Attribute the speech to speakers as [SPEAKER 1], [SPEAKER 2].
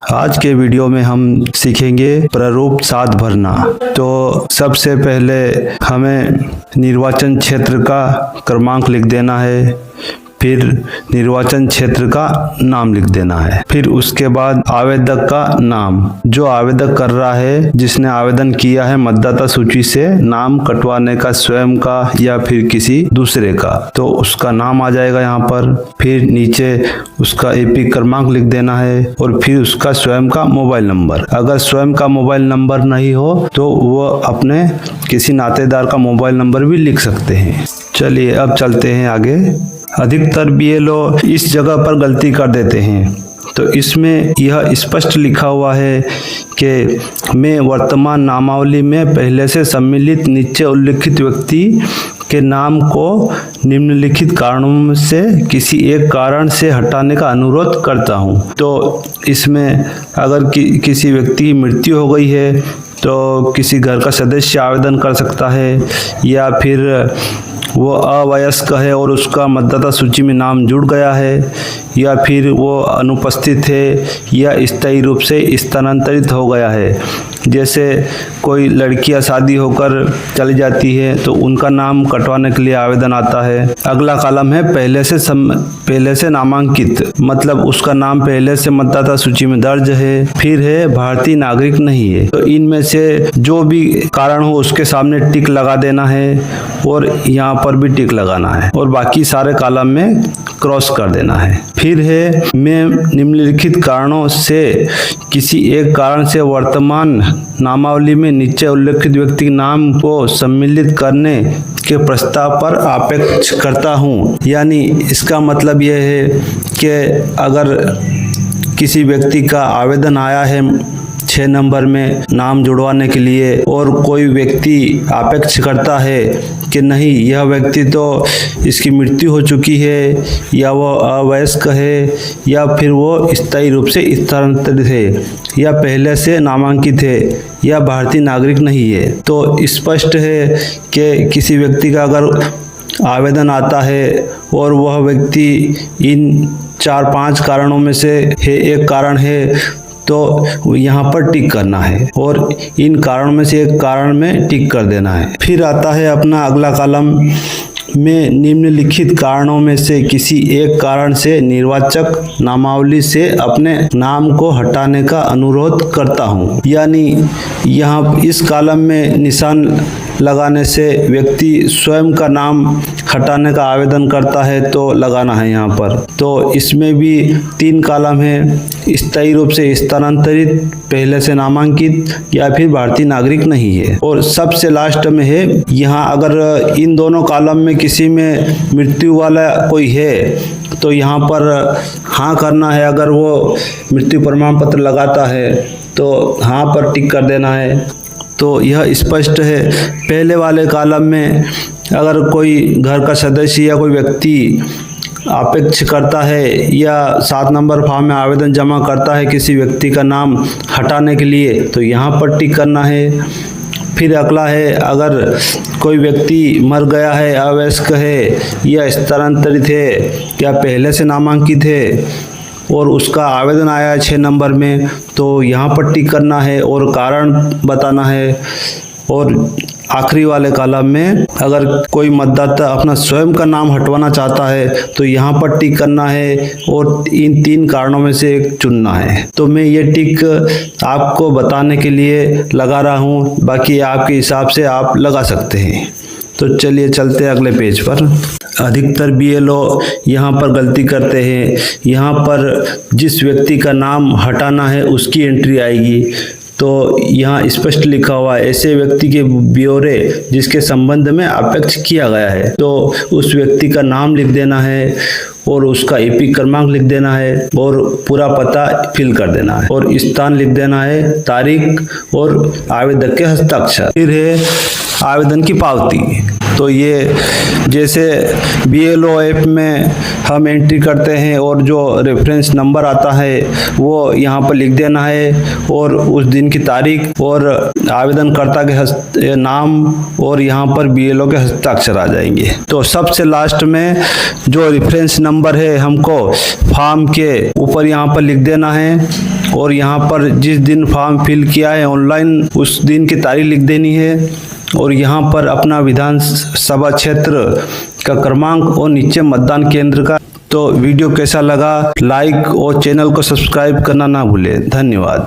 [SPEAKER 1] आज के वीडियो में हम सीखेंगे प्रारूप सात भरना। तो सबसे पहले हमें निर्वाचन क्षेत्र का क्रमांक लिख देना है, फिर निर्वाचन क्षेत्र का नाम लिख देना है, फिर उसके बाद आवेदक का नाम, जो आवेदक कर रहा है, जिसने आवेदन किया है मतदाता सूची से नाम कटवाने का, स्वयं का या फिर किसी दूसरे का, तो उसका नाम आ जाएगा यहाँ पर। फिर नीचे उसका एपी क्रमांक लिख देना है और फिर उसका स्वयं का मोबाइल नंबर। अगर स्वयं का मोबाइल नंबर नहीं हो तो वो अपने किसी नातेदार का मोबाइल नंबर भी लिख सकते हैं। चलिए अब चलते हैं आगे। अधिकतर बीएलओ इस जगह पर गलती कर देते हैं, तो इसमें यह स्पष्ट लिखा हुआ है कि मैं वर्तमान नामावली में पहले से सम्मिलित नीचे उल्लिखित व्यक्ति के नाम को निम्नलिखित कारणों से किसी एक कारण से हटाने का अनुरोध करता हूं। तो इसमें अगर किसी व्यक्ति की मृत्यु हो गई है तो किसी घर का सदस्य आवेदन कर सकता है, या फिर वो अवयस्क है और उसका मतदाता सूची में नाम जुड़ गया है, या फिर वो अनुपस्थित है या स्थायी रूप से स्थानांतरित हो गया है। जैसे कोई लड़कियां शादी होकर चली जाती है तो उनका नाम कटवाने के लिए आवेदन आता है। अगला कॉलम है पहले से नामांकित, मतलब उसका नाम पहले से मतदाता सूची में दर्ज है। फिर है भारतीय नागरिक नहीं है। तो इनमें से जो भी कारण हो उसके सामने टिक लगा देना है और यहाँ पर भी टिक लगाना है और बाकी सारे कॉलम में क्रॉस कर देना है। फिर है मैं निम्नलिखित कारणों से किसी एक कारण से वर्तमान नामावली में नीचे उल्लेखित व्यक्ति के नाम को सम्मिलित करने के प्रस्ताव पर आपेक्ष करता हूँ। यानी इसका मतलब यह है कि अगर किसी व्यक्ति का आवेदन आया है 6 नंबर में नाम जुड़वाने के लिए और कोई व्यक्ति आपेक्ष करता है कि नहीं, यह व्यक्ति तो इसकी मृत्यु हो चुकी है, या वो अवयस्क है, या फिर वो स्थायी रूप से स्थानांतरित है, या पहले से नामांकित है, या भारतीय नागरिक नहीं है, तो स्पष्ट है कि किसी व्यक्ति का अगर आवेदन आता है और वह व्यक्ति इन 4-5 कारणों में से है, एक कारण है, तो यहाँ पर टिक करना है और इन कारणों में से एक कारण में टिक कर देना है। फिर आता है अपना अगला कॉलम में निम्नलिखित कारणों में से किसी एक कारण से निर्वाचक नामावली से अपने नाम को हटाने का अनुरोध करता हूँ। यानी यहाँ इस कॉलम में निशान लगाने से व्यक्ति स्वयं का नाम हटाने का आवेदन करता है तो लगाना है यहाँ पर। तो इसमें भी 3 कॉलम है, स्थायी रूप से स्थानांतरित, पहले से नामांकित, या फिर भारतीय नागरिक नहीं है। और सबसे लास्ट में है यहाँ अगर इन दोनों कॉलम में किसी में मृत्यु वाला कोई है तो यहाँ पर हाँ करना है। अगर वो मृत्यु प्रमाण पत्र लगाता है तो हाँ पर टिक कर देना है। तो यह स्पष्ट है। पहले वाले कॉलम में अगर कोई घर का सदस्य या कोई व्यक्ति आपेक्ष करता है या 7 नंबर फॉर्म में आवेदन जमा करता है किसी व्यक्ति का नाम हटाने के लिए, तो यहाँ पर टिक करना है। फिर अगला है अगर कोई व्यक्ति मर गया है, अवयस्क है, या स्थानांतरित है, या पहले से नामांकित है और उसका आवेदन आया है 6 नंबर में, तो यहाँ पर टिक करना है और कारण बताना है। और आखिरी वाले कॉलम में अगर कोई मतदाता अपना स्वयं का नाम हटवाना चाहता है तो यहाँ पर टिक करना है और इन 3 कारणों में से एक चुनना है। तो मैं ये टिक आपको बताने के लिए लगा रहा हूँ, बाकी आपके हिसाब से आप लगा सकते हैं। तो चलिए चलते हैं अगले पेज पर। अधिकतर बीएलओ यहाँ पर गलती करते हैं। यहाँ पर जिस व्यक्ति का नाम हटाना है उसकी एंट्री आएगी, तो यहाँ स्पष्ट लिखा हुआ है ऐसे व्यक्ति के ब्यौरे जिसके संबंध में आपेक्ष किया गया है, तो उस व्यक्ति का नाम लिख देना है और उसका एपी क्रमांक लिख देना है और पूरा पता फिल कर देना है और स्थान लिख देना है, तारीख और आवेदक के हस्ताक्षर। फिर है आवेदन की पावती। तो ये जैसे BLO ऐप में हम एंट्री करते हैं और जो रेफरेंस नंबर आता है वो यहाँ पर लिख देना है और उस दिन की तारीख और आवेदनकर्ता के नाम और यहाँ पर BLO के हस्ताक्षर आ जाएंगे। तो सबसे लास्ट में जो रेफरेंस नंबर है हमको फॉर्म के ऊपर यहाँ पर लिख देना है और यहाँ पर जिस दिन फॉर्म फिल किया है ऑनलाइन उस दिन की तारीख लिख देनी है और यहाँ पर अपना विधानसभा क्षेत्र का क्रमांक और नीचे मतदान केंद्र का। तो वीडियो कैसा लगा लाइक और चैनल को सब्सक्राइब करना ना भूलें। धन्यवाद।